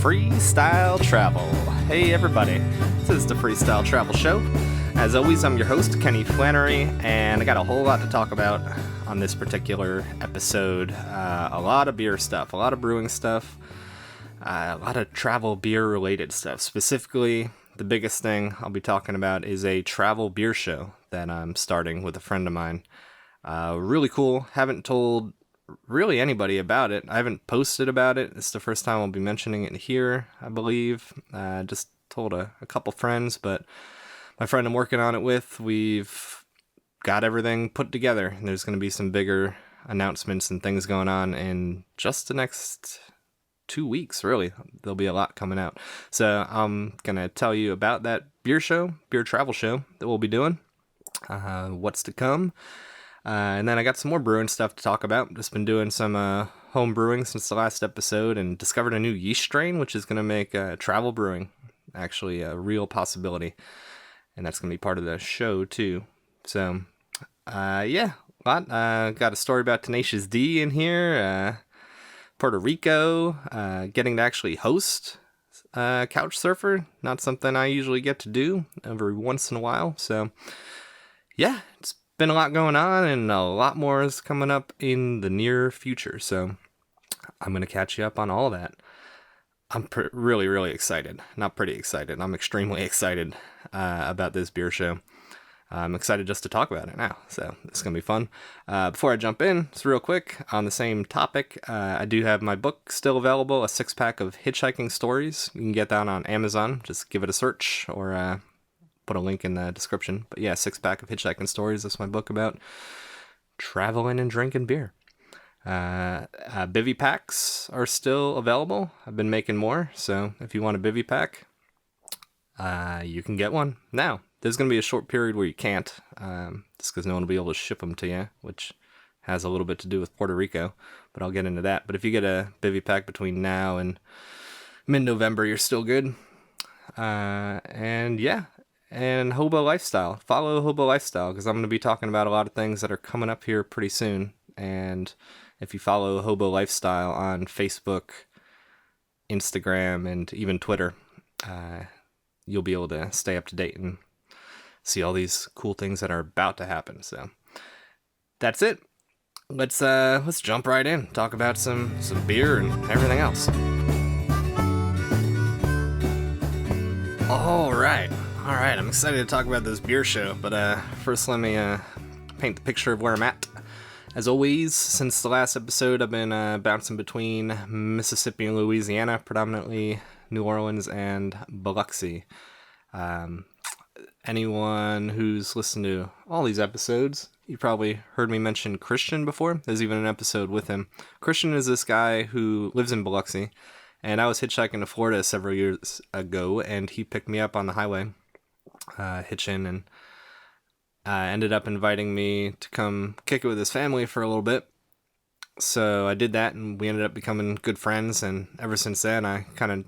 Freestyle Travel. Hey everybody, this is the Freestyle Travel Show. As always, I'm your host, Kenny Flannery, and I got a whole lot to talk about on this particular episode. A lot of beer stuff, a lot of brewing stuff, a lot of travel beer related stuff. Specifically, the biggest thing I'll be talking about is a travel beer show that I'm starting with a friend of mine. Really cool. Haven't told really anybody about it. I haven't posted about it. It's the first time I'll be mentioning it here, I believe. Just told a couple friends, but my friend I'm working on it with, we've got everything put together. And there's going to be some bigger announcements and things going on in just the next 2 weeks, really. There'll be a lot coming out. So I'm going to tell you about that beer travel show that we'll be doing, what's to come. And then I got some more brewing stuff to talk about. Just been doing some home brewing since the last episode and discovered a new yeast strain, which is going to make travel brewing actually a real possibility. And that's going to be part of the show, too. So, a lot. Got a story about Tenacious D in here. Puerto Rico, getting to actually host Couch Surfer. Not something I usually get to do every once in a while. So, yeah, it's been a lot going on, and a lot more is coming up in the near future. So I'm going to catch you up on all that. I'm really, really excited. Not pretty excited. I'm extremely excited about this beer show. I'm excited just to talk about it now. So it's going to be fun. Before I jump in, just real quick on the same topic, I do have my book still available, a 6-pack of hitchhiking stories. You can get that on Amazon. Just give it a search or put a link in the description. But yeah, 6-pack of hitchhiking stories. That's my book about traveling and drinking beer. Bivy packs are still available. I've been making more, so if you want a bivy pack, you can get one now. There's going to be a short period where you can't, just because no one will be able to ship them to you, which has a little bit to do with Puerto Rico, but I'll get into that. But if you get a bivy pack between now and mid-November, you're still good. And Hobo Lifestyle. Follow Hobo Lifestyle, because I'm going to be talking about a lot of things that are coming up here pretty soon. And if you follow Hobo Lifestyle on Facebook, Instagram, and even Twitter, you'll be able to stay up to date and see all these cool things that are about to happen. So that's it. Let's jump right in. Talk about some beer and everything else. All right. I'm excited to talk about this beer show, but first let me paint the picture of where I'm at. As always, since the last episode, I've been bouncing between Mississippi and Louisiana, predominantly New Orleans and Biloxi. Anyone who's listened to all these episodes, you probably heard me mention Christian before. There's even an episode with him. Christian is this guy who lives in Biloxi, and I was hitchhiking to Florida several years ago, and he picked me up on the highway, hitching, and ended up inviting me to come kick it with his family for a little bit. So I did that, and we ended up becoming good friends, and ever since then, I kind of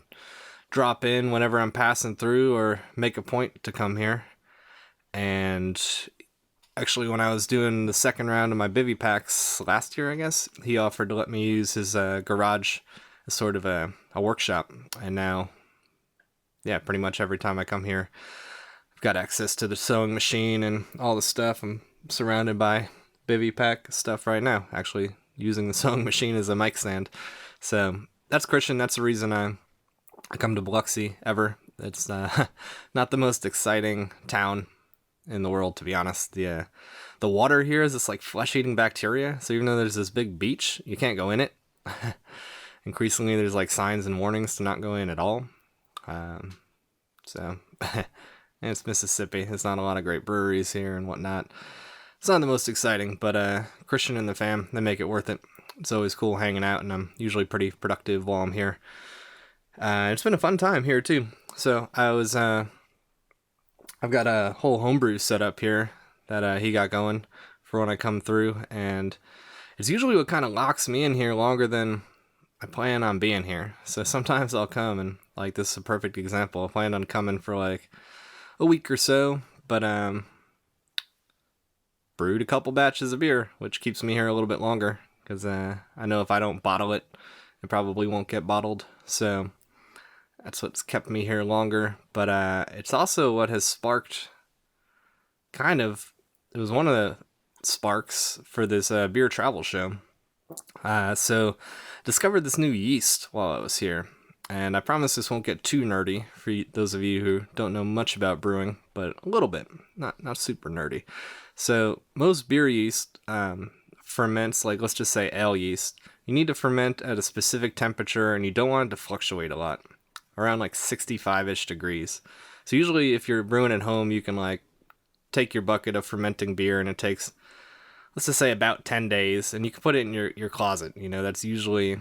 drop in whenever I'm passing through or make a point to come here. And actually, when I was doing the second round of my bivy packs last year, I guess, he offered to let me use his garage as sort of a workshop. And now, yeah, pretty much every time I come here, I've got access to the sewing machine and all the stuff. I'm surrounded by bivy pack stuff right now, actually using the sewing machine as a mic stand. So that's Christian. That's the reason I come to Biloxi ever. It's not the most exciting town in the world, to be honest. The water here is this like flesh-eating bacteria. So even though there's this big beach, you can't go in it. Increasingly, there's like signs and warnings to not go in at all. So and it's Mississippi. There's not a lot of great breweries here and whatnot. It's not the most exciting, but Christian and the fam, they make it worth it. It's always cool hanging out, and I'm usually pretty productive while I'm here. It's been a fun time here too. So I've got a whole homebrew set up here that he got going for when I come through, and it's usually what kind of locks me in here longer than I plan on being here. So sometimes I'll come, and like this is a perfect example. I planned on coming for like a week or so, but brewed a couple batches of beer, which keeps me here a little bit longer, because I know if I don't bottle it, it probably won't get bottled. So That's what's kept me here longer. But it's also what has sparked it was one of the sparks for this beer travel show. So discovered this new yeast while I was here. And I promise this won't get too nerdy for those of you who don't know much about brewing, but a little bit, not super nerdy. So most beer yeast ferments, like let's just say ale yeast, you need to ferment at a specific temperature and you don't want it to fluctuate a lot, around like 65-ish degrees. So usually if you're brewing at home, you can like take your bucket of fermenting beer and it takes, let's just say about 10 days, and you can put it in your closet. That's usually,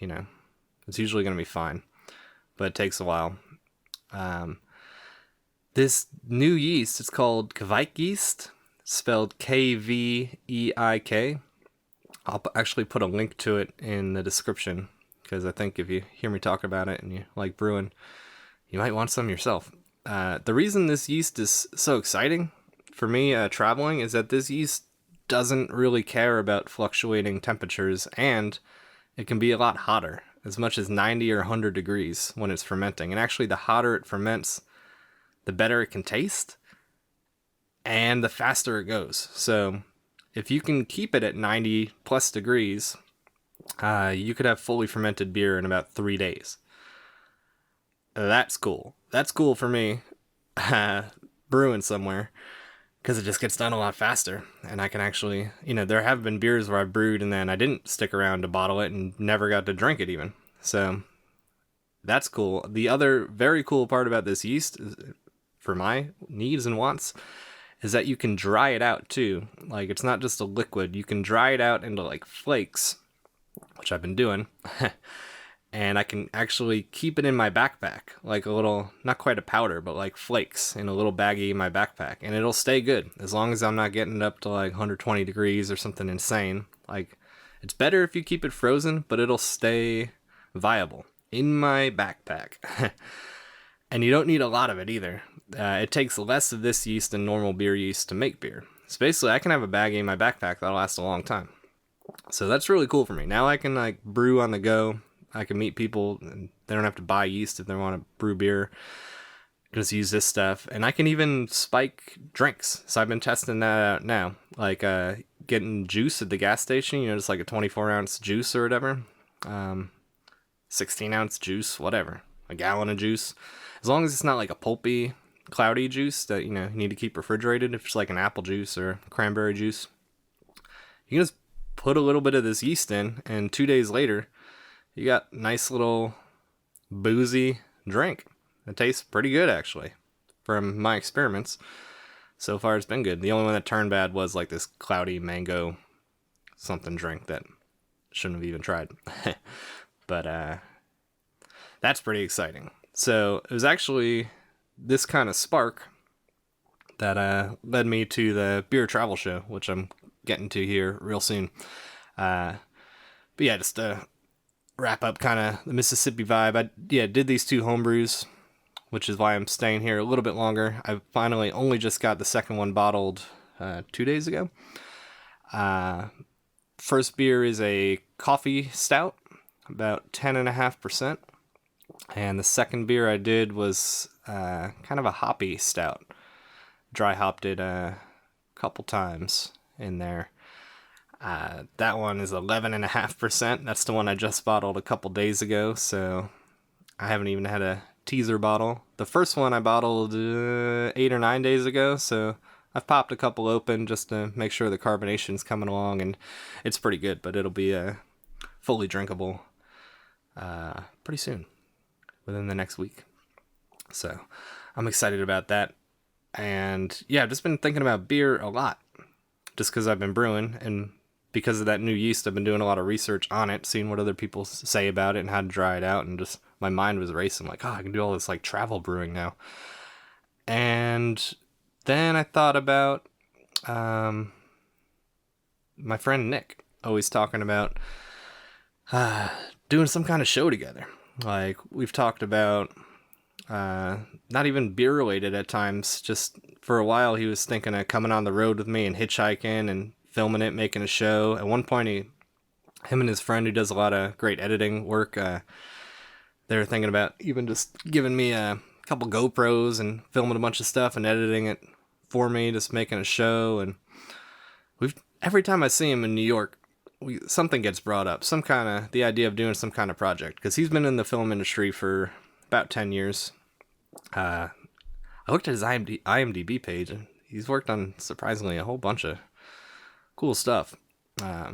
it's usually going to be fine, but it takes a while. This new yeast, it's called Kveik yeast, spelled Kveik. I'll actually put a link to it in the description, because I think if you hear me talk about it and you like brewing, you might want some yourself. The reason this yeast is so exciting for me traveling is that this yeast doesn't really care about fluctuating temperatures, and it can be a lot hotter, as much as 90 or 100 degrees when it's fermenting. And actually, the hotter it ferments, the better it can taste, and the faster it goes. So if you can keep it at 90 plus degrees, you could have fully fermented beer in about 3 days. That's cool. That's cool for me, brewing somewhere, because it just gets done a lot faster. And I can actually, there have been beers where I brewed and then I didn't stick around to bottle it and never got to drink it even. So that's cool. The other very cool part about this yeast, for my needs and wants, is that you can dry it out too. Like, it's not just a liquid. You can dry it out into like flakes, which I've been doing. And I can actually keep it in my backpack, like a little, not quite a powder, but like flakes in a little baggie in my backpack. And it'll stay good as long as I'm not getting it up to like 120 degrees or something insane. Like, it's better if you keep it frozen, but it'll stay viable in my backpack. And you don't need a lot of it either. It takes less of this yeast than normal beer yeast to make beer. So basically, I can have a baggie in my backpack that'll last a long time. So that's really cool for me. Now I can like brew on the go. I can meet people and they don't have to buy yeast if they want to brew beer. Just use this stuff. And I can even spike drinks. So I've been testing that out now. Like getting juice at the gas station, just like a 24-ounce juice or whatever. 16-ounce juice, whatever. A gallon of juice. As long as it's not like a pulpy, cloudy juice that, you need to keep refrigerated. If it's like an apple juice or cranberry juice. You can just put a little bit of this yeast in, and 2 days later, you got a nice little boozy drink. It tastes pretty good, actually, from my experiments. So far, it's been good. The only one that turned bad was like this cloudy mango something drink that shouldn't have even tried. But that's pretty exciting. So it was actually this kind of spark that led me to the beer travel show, which I'm getting to here real soon. But yeah, just wrap up kind of the Mississippi vibe. I did these 2 homebrews, which is why I'm staying here a little bit longer. I finally only just got the second one bottled 2 days ago. First beer is a coffee stout, about 10.5%. And the second beer I did was kind of a hoppy stout. Dry hopped it a couple times in there. That one is 11.5%. That's the one I just bottled a couple days ago, so I haven't even had a teaser bottle. The first one I bottled 8 or 9 days ago, so I've popped a couple open just to make sure the carbonation's coming along, and it's pretty good, but it'll be fully drinkable pretty soon, within the next week. So I'm excited about that. And yeah, I've just been thinking about beer a lot, just because I've been brewing, and because of that new yeast, I've been doing a lot of research on it, seeing what other people say about it and how to dry it out, and just my mind was racing, like, I can do all this like travel brewing now. And then I thought about my friend Nick always talking about doing some kind of show together. Like, we've talked about not even beer related at times. Just for a while, he was thinking of coming on the road with me and hitchhiking and filming it, making a show. At one point, him and his friend, who does a lot of great editing work, they were thinking about even just giving me a couple GoPros and filming a bunch of stuff and editing it for me, just making a show. And every time I see him in New York, something gets brought up, the idea of doing some kind of project, because he's been in the film industry for about 10 years. I looked at his IMDb page, and he's worked on, surprisingly, a whole bunch of cool stuff. I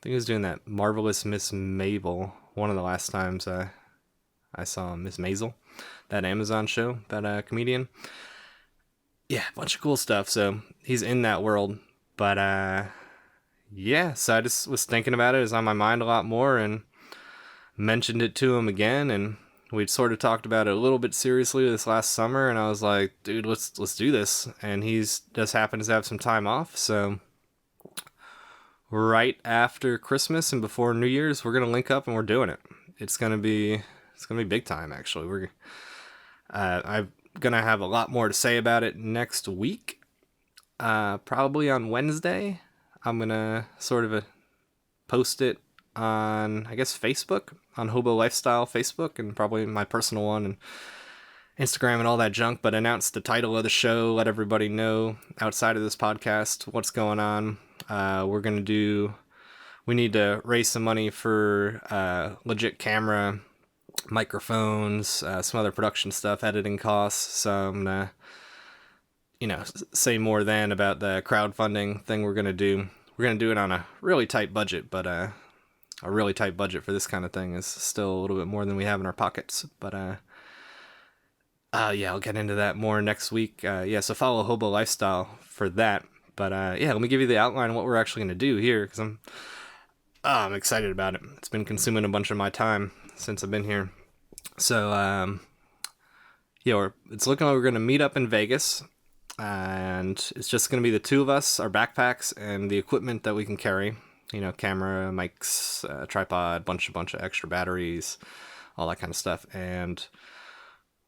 think he was doing that Marvelous Miss Mabel, one of the last times I saw Miss Maisel, that Amazon show, that comedian. Yeah, a bunch of cool stuff, so he's in that world. But, yeah, so I just was thinking about it. It was on my mind a lot more, and mentioned it to him again, and we'd sort of talked about it a little bit seriously this last summer, and I was like, dude, let's do this. And he's just happens to have some time off, so right after Christmas and before New Year's, we're gonna link up and we're doing it. It's gonna be big time, actually. I'm gonna have a lot more to say about it next week. Probably on Wednesday, I'm gonna sort of post it on, I guess, Facebook, on Hobo Lifestyle Facebook, and probably my personal one and Instagram and all that junk, but announce the title of the show, let everybody know outside of this podcast what's going on. We need to raise some money for legit camera, microphones, some other production stuff, editing costs. So I'm gonna, say more then about the crowdfunding thing we're gonna do. We're gonna do it on a really tight budget, but a really tight budget for this kind of thing is still a little bit more than we have in our pockets. But yeah, I'll get into that more next week. So follow Hobo Lifestyle for that. But let me give you the outline of what we're actually going to do here, because I'm excited about it. It's been consuming a bunch of my time since I've been here. So it's looking like we're going to meet up in Vegas, and it's just going to be the two of us, our backpacks, and the equipment that we can carry. Camera, mics, tripod, bunch of extra batteries, all that kind of stuff. And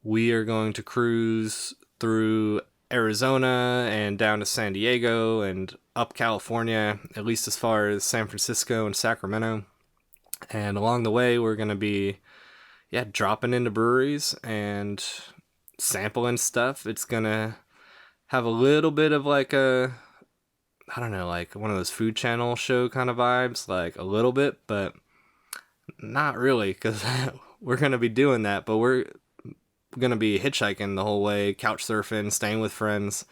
we are going to cruise through Arizona and down to San Diego and up California, at least as far as San Francisco and Sacramento. And along the way, we're going to be, dropping into breweries and sampling stuff. It's going to have a little bit of like like one of those food channel show kind of vibes, like a little bit, but not really, because we're going to be doing that, but we're going to be hitchhiking the whole way, couch surfing, staying with friends.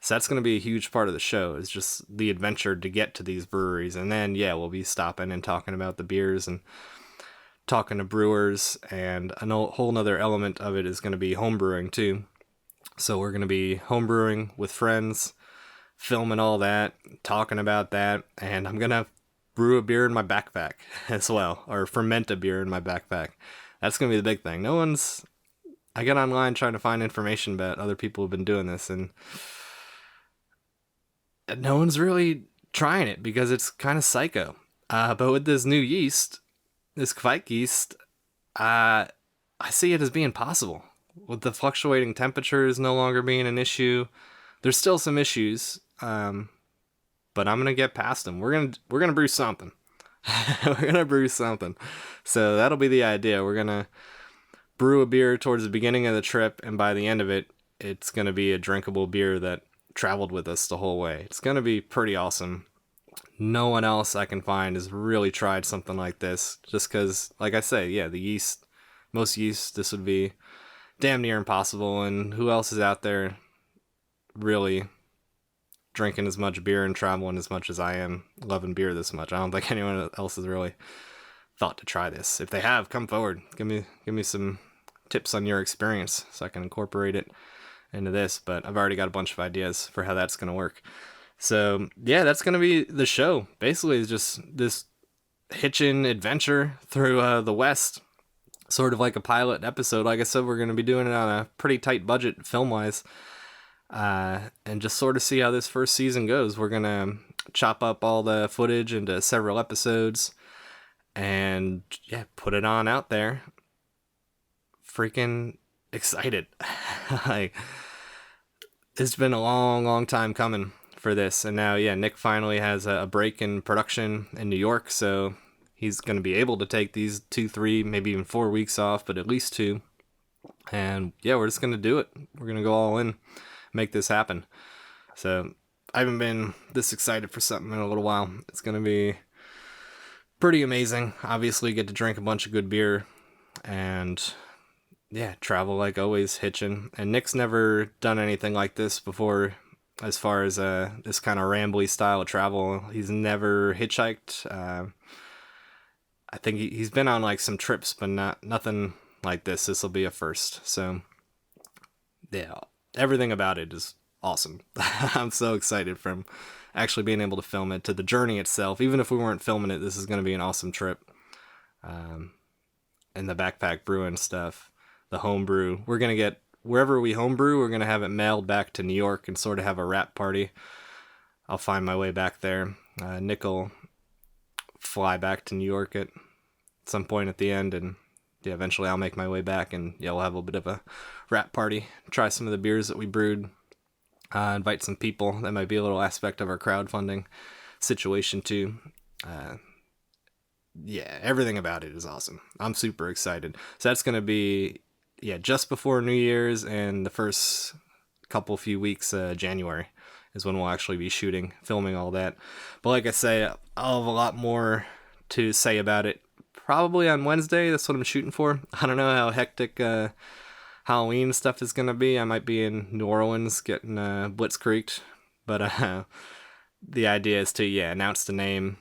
So that's going to be a huge part of the show, is just the adventure to get to these breweries. And then, we'll be stopping and talking about the beers and talking to brewers. And a whole nother element of it is going to be home brewing too. So we're going to be home brewing with friends, filming all that, talking about that. And I'm going to brew a beer in my backpack as well, or ferment a beer in my backpack. That's going to be the big thing. I get online trying to find information about other people who've been doing this, and no one's really trying it because it's kind of psycho. But with this new yeast, this Kvike yeast, I see it as being possible. With the fluctuating temperatures no longer being an issue, there's still some issues, but I'm gonna get past them. We're gonna brew something. We're gonna brew something. So that'll be the idea. We're gonna brew a beer towards the beginning of the trip, and by the end of it, it's going to be a drinkable beer that traveled with us the whole way. It's going to be pretty awesome. No one else I can find has really tried something like this, just because, like I say, the yeast, most yeast, this would be damn near impossible, and who else is out there really drinking as much beer and traveling as much as I am, loving beer this much? I don't think anyone else has really thought to try this. If they have, come forward. Give me some tips on your experience so I can incorporate it into this. But I've already got a bunch of ideas for how that's going to work. So that's going to be the show. Basically, it's just this hitching adventure through the West, sort of like a pilot episode. Like I said, we're going to be doing it on a pretty tight budget film-wise, and just sort of see how this first season goes. We're going to chop up all the footage into several episodes and put it on out there. Freaking excited. It's been a long time coming for this, and now Nick finally has a break in production in New York, so he's going to be able to take these 2, 3, maybe even 4 weeks off, but at least 2. And yeah, we're just going to do it. We're going to go all in, make this happen. So I haven't been this excited for something in a little while. It's going to be pretty amazing. Obviously, get to drink a bunch of good beer and yeah, travel like always, hitching. And Nick's never done anything like this before as far as this kind of rambly style of travel. He's never hitchhiked. I think he's been on like some trips, but nothing like this. This will be a first. So yeah, everything about it is awesome. I'm so excited from actually being able to film it to the journey itself. Even if we weren't filming it, this is going to be an awesome trip. And the backpack brewing stuff, the home brew. We're going to get, wherever we home brew, we're going to have it mailed back to New York and sort of have a wrap party. I'll find my way back there. Nick will fly back to New York at some point at the end, and yeah, eventually I'll make my way back, and yeah, we'll have a bit of a wrap party, try some of the beers that we brewed, invite some people. That might be a little aspect of our crowdfunding situation too. Yeah, everything about it is awesome. I'm super excited. So that's going to be, yeah, just before New Year's, and the first few weeks, January is when we'll actually be shooting, filming all that. But like I say, I'll have a lot more to say about it probably on Wednesday. That's what I'm shooting for. I don't know how hectic Halloween stuff is going to be. I might be in New Orleans getting blitzkrieged. But the idea is to, yeah, announce the name,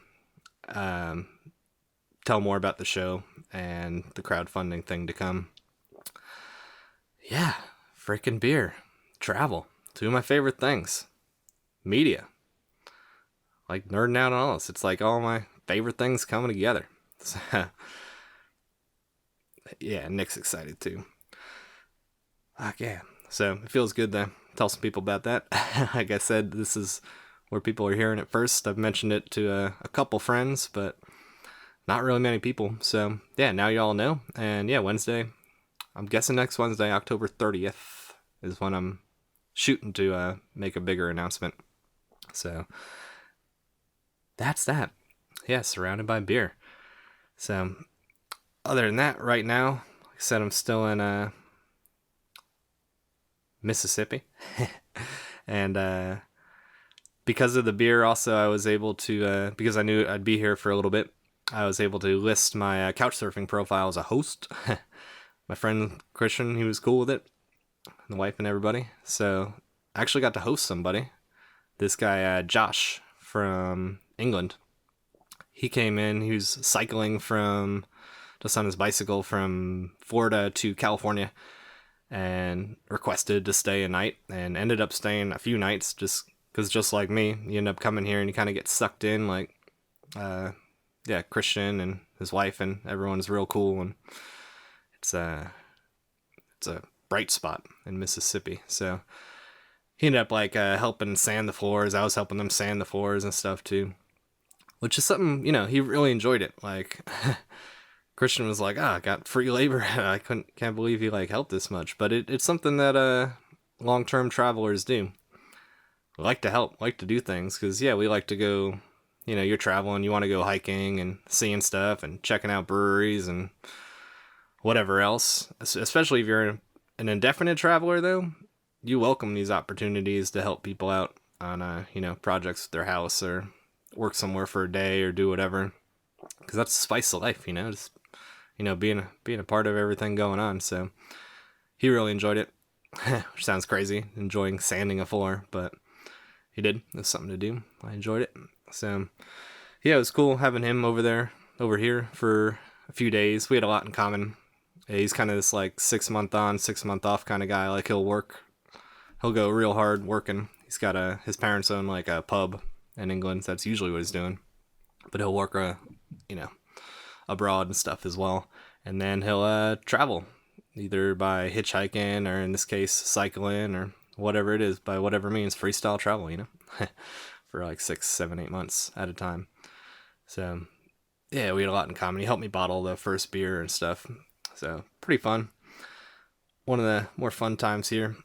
tell more about the show and the crowdfunding thing to come. Yeah, freaking beer, travel, 2 of my favorite things. Media, like nerding out on all this. It's like all my favorite things coming together. Yeah, Nick's excited too. Yeah, so it feels good to tell some people about that. Like I said, this is where people are hearing it first. I've mentioned it to a couple friends, but not really many people. So yeah, now you all know. And yeah, Wednesday, I'm guessing next Wednesday, October 30th, is when I'm shooting to make a bigger announcement. So that's that. Yeah, surrounded by beer. So other than that, right now, like I said, I'm still in Mississippi. And because of the beer also, I was able to, because I knew I'd be here for a little bit, I was able to list my couch surfing profile as a host. My friend Christian, he was cool with it, the wife and everybody. So I actually got to host somebody. This guy, Josh from England. He came in, he was cycling just on his bicycle from Florida to California, and requested to stay a night, and ended up staying a few nights just because, just like me, you end up coming here and you kind of get sucked in. Like, yeah, Christian and his wife and everyone's real cool, and it's a bright spot in Mississippi. So he ended up like helping sand the floors. I was helping them sand the floors and stuff too, which is something, he really enjoyed it. Like, Christian was like, I got free labor. I can't believe he like helped this much. But it's something that long-term travelers do. We like to help, like to do things, because yeah, we like to go, you're traveling, you want to go hiking and seeing stuff and checking out breweries and whatever else. Especially if you're an indefinite traveler, though, you welcome these opportunities to help people out on projects with their house, or work somewhere for a day, or do whatever, because that's the spice of life, just being a part of everything going on. So he really enjoyed it, which sounds crazy, enjoying sanding a floor, but he did. It was something to do. I enjoyed it. So yeah, it was cool having him over here for a few days. We had a lot in common. He's kind of this like 6 month on, 6 month off kind of guy. Like, he'll go real hard working. He's got his parents own like a pub in England. So that's usually what he's doing, but he'll work abroad and stuff as well. And then he'll travel either by hitchhiking, or in this case cycling, or whatever it is, by whatever means, freestyle travel, for like 6, 7, 8 months at a time. So yeah, we had a lot in common. He helped me bottle the first beer and stuff. So pretty fun. One of the more fun times here.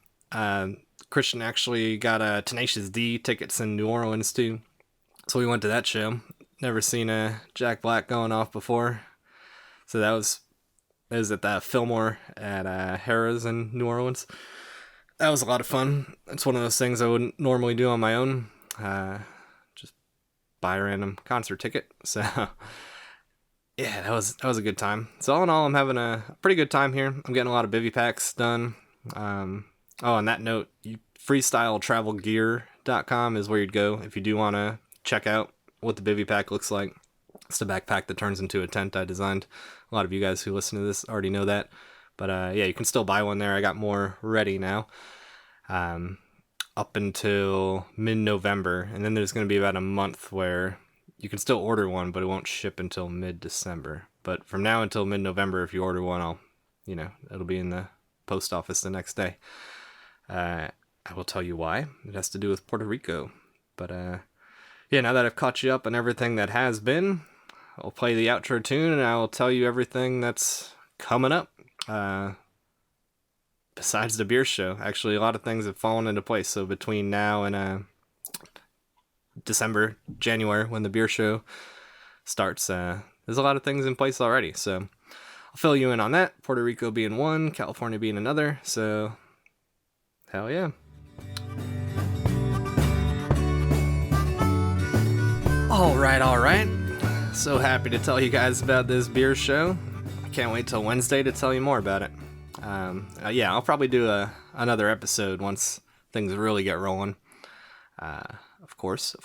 Christian actually got Tenacious D tickets in New Orleans too. So we went to that show. Never seen a Jack Black going off before. So that was at the Fillmore at Harrah's in New Orleans. That was a lot of fun. It's one of those things I wouldn't normally do on my own. Just buy a random concert ticket. So yeah, that was a good time. So all in all, I'm having a pretty good time here. I'm getting a lot of bivy packs done. On that note, freestyletravelgear.com is where you'd go if you do want to check out what the bivy pack looks like. It's the backpack that turns into a tent I designed. A lot of you guys who listen to this already know that. But yeah, you can still buy one there. I got more ready now. Up until mid-November. And then there's going to be about a month where you can still order one, but it won't ship until mid-December. But from now until mid-November, if you order one, it'll be in the post office the next day. I will tell you why. It has to do with Puerto Rico. But yeah, now that I've caught you up on everything that has been, I'll play the outro tune and I will tell you everything that's coming up. Besides the beer show, actually a lot of things have fallen into place. So between now and December, January, when the beer show starts, there's a lot of things in place already. So I'll fill you in on that. Puerto Rico being one, California being another. So hell yeah. All right. So happy to tell you guys about this beer show. I can't wait till Wednesday to tell you more about it. Yeah, I'll probably do another episode once things really get rolling. Of course.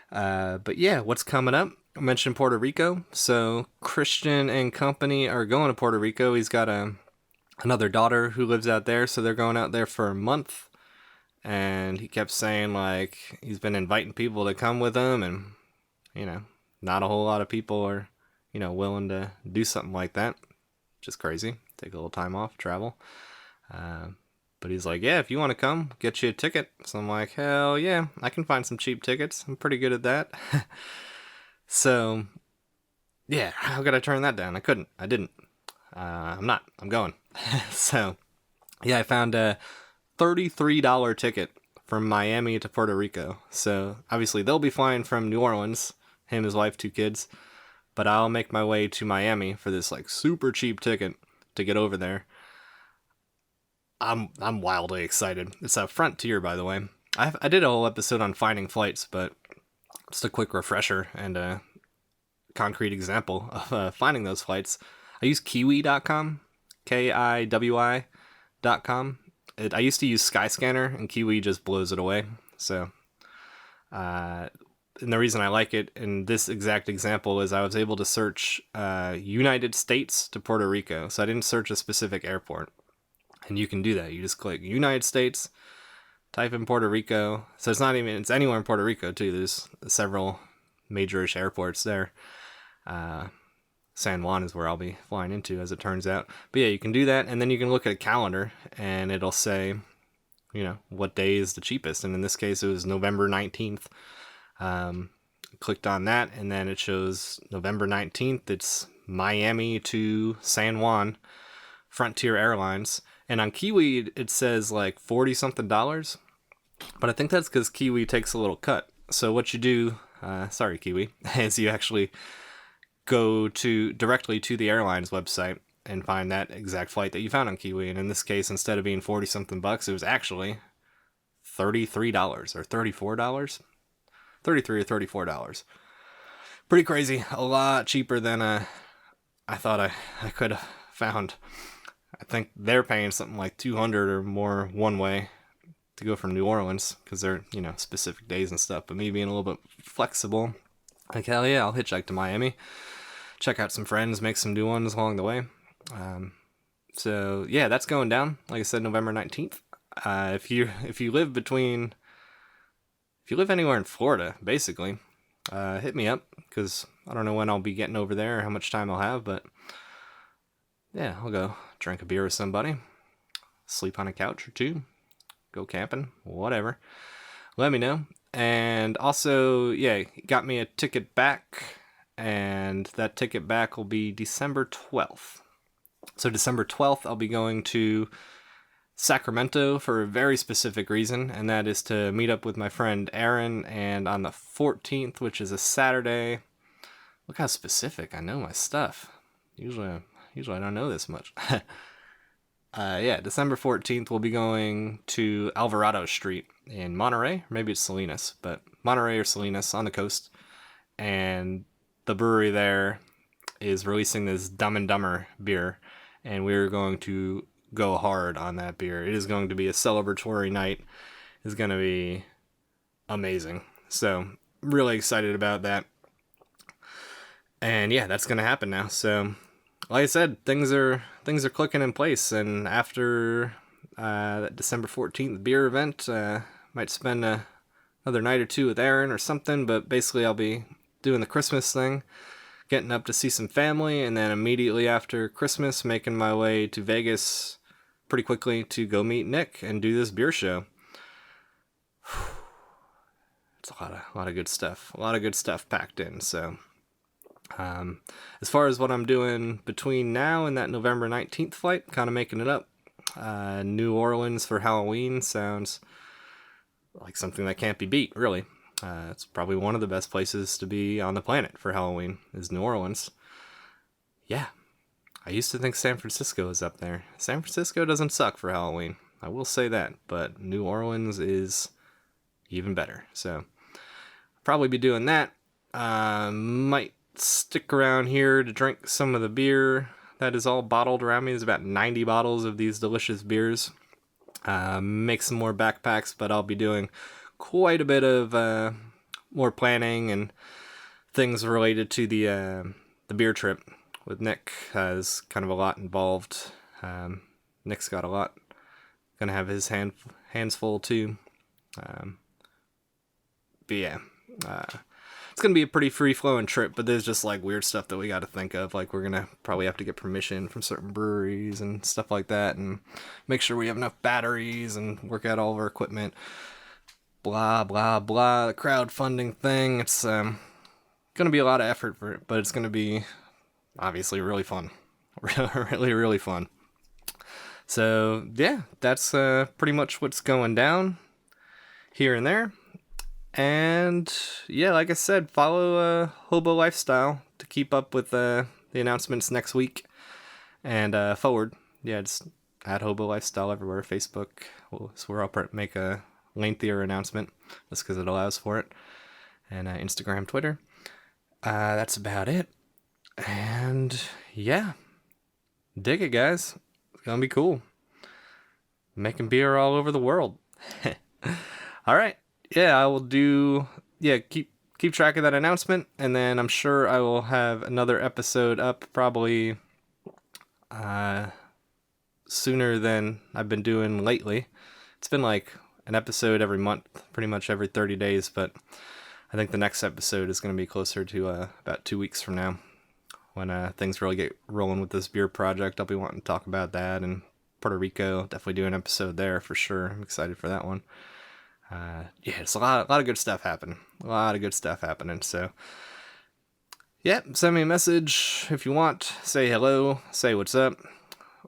But yeah, what's coming up? I mentioned Puerto Rico. So Christian and company are going to Puerto Rico. He's got another daughter who lives out there, so they're going out there for a month. And he kept saying, like, he's been inviting people to come with him, and, not a whole lot of people are, willing to do something like that. Just crazy. Take a little time off, travel. But he's like, yeah, if you want to come, get you a ticket. So I'm like, hell yeah, I can find some cheap tickets. I'm pretty good at that. So, yeah, how could I turn that down? I couldn't. I didn't. I'm not. I'm going. So, yeah, I found a $33 ticket from Miami to Puerto Rico. So, obviously, they'll be flying from New Orleans, him, his wife, 2 kids. But I'll make my way to Miami for this, like, super cheap ticket to get over there. I'm wildly excited. It's a Frontier, by the way. I did a whole episode on finding flights, but just a quick refresher and a concrete example of finding those flights. I use Kiwi.com, Kiwi.com. I used to use Skyscanner, and Kiwi just blows it away. So, and the reason I like it in this exact example is I was able to search United States to Puerto Rico. So I didn't search a specific airport. And you can do that. You just click United States, type in Puerto Rico. So it's anywhere in Puerto Rico too. There's several major-ish airports there. San Juan is where I'll be flying into, as it turns out. But yeah, you can do that, and then you can look at a calendar, and it'll say, what day is the cheapest. And in this case, it was November 19th. Clicked on that, and then it shows November 19th. It's Miami to San Juan, Frontier Airlines. And on Kiwi, it says like $40-something. But I think that's because Kiwi takes a little cut. So what you do, sorry Kiwi, is you actually go directly to the airline's website and find that exact flight that you found on Kiwi. And in this case, instead of being $40-something, it was actually $33 or $34. $33 or $34. Pretty crazy. A lot cheaper than I thought I could have found. I think they're paying something like $200 or more one way to go from New Orleans because they're, specific days and stuff. But me being a little bit flexible, like, hell yeah, I'll hitchhike to Miami, check out some friends, make some new ones along the way. So yeah, that's going down. Like I said, November 19th. If you live anywhere in Florida, basically, hit me up because I don't know when I'll be getting over there or how much time I'll have, but yeah, I'll go drink a beer with somebody, sleep on a couch or 2, go camping, whatever. Let me know. And also, yeah, got me a ticket back, and that ticket back will be December 12th. So December 12th, I'll be going to Sacramento for a very specific reason, and that is to meet up with my friend Aaron, and on the 14th, which is a Saturday. Look how specific. I know my stuff. Usually I don't know this much. December 14th, we'll be going to Alvarado Street in Monterey. Maybe it's Salinas, but Monterey or Salinas on the coast. And the brewery there is releasing this Dumb and Dumber beer, and we're going to go hard on that beer. It is going to be a celebratory night. It's going to be amazing. So, really excited about that. And yeah, that's going to happen now. So, like I said, things are clicking in place, and after that December 14th beer event, might spend another night or two with Aaron or something, but basically I'll be doing the Christmas thing, getting up to see some family, and then immediately after Christmas making my way to Vegas pretty quickly to go meet Nick and do this beer show. It's a lot of good stuff. A lot of good stuff packed in. So as far as what I'm doing between now and that November 19th flight, kind of making it up. New Orleans for Halloween sounds like something that can't be beat, really. It's probably one of the best places to be on the planet for Halloween is New Orleans. Yeah. I used to think San Francisco is up there. San Francisco doesn't suck for Halloween. I will say that, but New Orleans is even better. So, I'll probably be doing that. Might stick around here to drink some of the beer that is all bottled around me. There's about 90 bottles of these delicious beers. Make some more backpacks, but I'll be doing quite a bit of more planning and things related to the beer trip with Nick. Has kind of a lot involved. Nick's got a lot. Gonna have his hands full too. But yeah, it's gonna be a pretty free-flowing trip, but there's just like weird stuff that we got to think of. Like we're gonna probably have to get permission from certain breweries and stuff like that, and make sure we have enough batteries and work out all of our equipment. Blah blah blah. The crowdfunding thing. It's gonna be a lot of effort for it, but it's gonna be obviously really fun. Really fun. So yeah, that's pretty much what's going down here and there. And yeah, like I said, follow Hobo Lifestyle to keep up with the announcements next week and forward. Yeah, it's at Hobo Lifestyle everywhere. Facebook, so where I'll make a lengthier announcement just because it allows for it. And Instagram, Twitter. That's about it. And yeah, dig it, guys. It's gonna be cool. Making beer all over the world. All right. Yeah, I will do. Yeah, keep track of that announcement, and then I'm sure I will have another episode up probably sooner than I've been doing lately. It's been like an episode every month, pretty much every 30 days, but I think the next episode is going to be closer to about 2 weeks from now, when things really get rolling with this beer project. I'll be wanting to talk about that, and Puerto Rico, definitely do an episode there for sure. I'm excited for that one. Yeah, it's a lot of good stuff happening. A lot of good stuff happening. So, yeah, send me a message if you want. Say hello. Say what's up.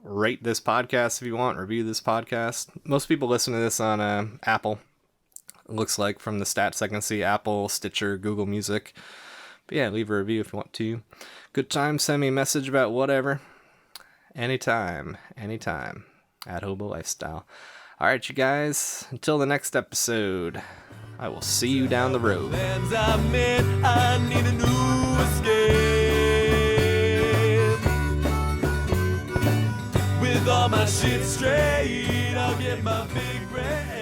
Rate this podcast if you want. Review this podcast. Most people listen to this on Apple. It looks like from the stats I can see, Apple, Stitcher, Google Music. But yeah, leave a review if you want to. Good time. Send me a message about whatever. Anytime. At Hobo Lifestyle. All right, you guys. Until the next episode, I will see you down the road. I need a new escape. With all my shit straight, I'll get my big brain.